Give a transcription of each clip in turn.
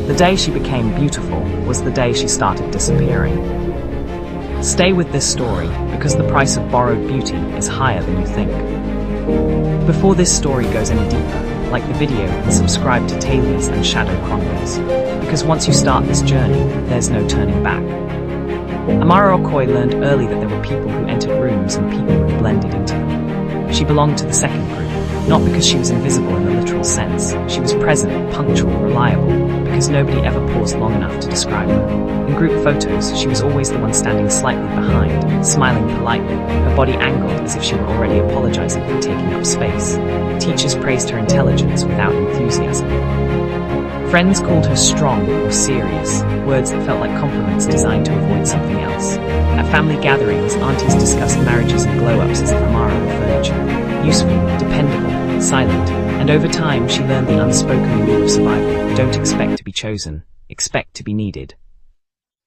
The day she became beautiful was the day she started disappearing. Stay with this story, because the price of borrowed beauty is higher than you think. Before this story goes any deeper, like the video and subscribe to Tales and Shadow Chronicles, because once you start this journey, there's no turning back. Amara Okoye learned early that there were people who entered rooms and people who blended into them. She belonged to the second group, not because she was invisible in the literal sense. She was present, punctual, reliable, because nobody ever paused long enough to describe her. In group photos, she was always the one standing slightly behind, smiling politely, her body angled as if she were already apologizing for taking up space. Teachers praised her intelligence without enthusiasm. Friends called her strong or serious, words that felt like compliments designed to avoid something else. At family gatherings, aunties discussed marriages and glow-ups as if Amara were furniture. Useful, dependable, silent, and over time she learned the unspoken rule of survival: don't expect to be chosen, expect to be needed.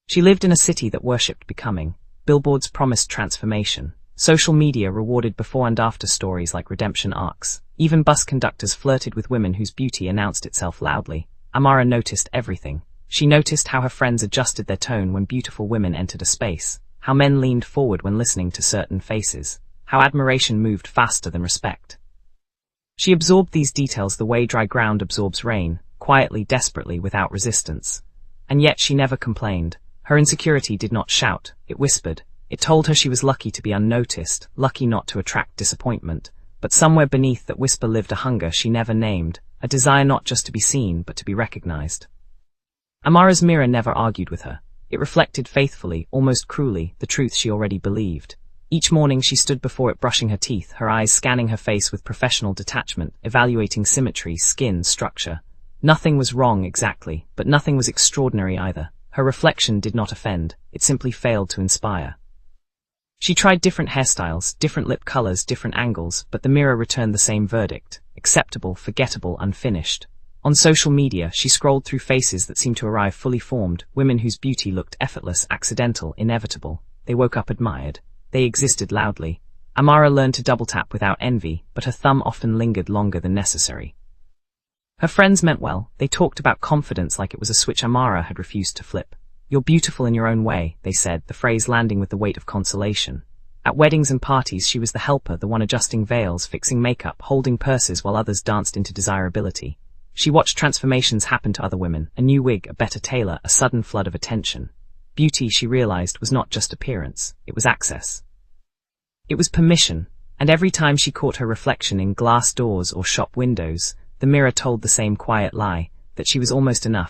She lived in a city that worshipped becoming. Billboards promised transformation. Social media rewarded before and after stories like redemption arcs. Even bus conductors flirted with women whose beauty announced itself loudly. Amara noticed everything. She noticed how her friends adjusted their tone when beautiful women entered a space, how men leaned forward when listening to certain faces, how admiration moved faster than respect. She absorbed these details the way dry ground absorbs rain, quietly, desperately, without resistance. And yet she never complained. Her insecurity did not shout, it whispered. It told her she was lucky to be unnoticed, lucky not to attract disappointment. But somewhere beneath that whisper lived a hunger she never named, a desire not just to be seen, but to be recognized. Amara's mirror never argued with her. It reflected faithfully, almost cruelly, the truth she already believed. Each morning she stood before it brushing her teeth, her eyes scanning her face with professional detachment, evaluating symmetry, skin, structure. Nothing was wrong exactly, but nothing was extraordinary either. Her reflection did not offend, it simply failed to inspire. She tried different hairstyles, different lip colors, different angles, but the mirror returned the same verdict: acceptable, forgettable, unfinished. On social media, she scrolled through faces that seemed to arrive fully formed, women whose beauty looked effortless, accidental, inevitable. They woke up admired. They existed loudly. Amara learned to double-tap without envy, but her thumb often lingered longer than necessary. Her friends meant well. They talked about confidence like it was a switch Amara had refused to flip. "You're beautiful in your own way," they said, the phrase landing with the weight of consolation. At weddings and parties she was the helper, the one adjusting veils, fixing makeup, holding purses while others danced into desirability. She watched transformations happen to other women: a new wig, a better tailor, a sudden flood of attention. Beauty, she realized, was not just appearance, it was access. It was permission, and every time she caught her reflection in glass doors or shop windows, the mirror told the same quiet lie, that she was almost enough.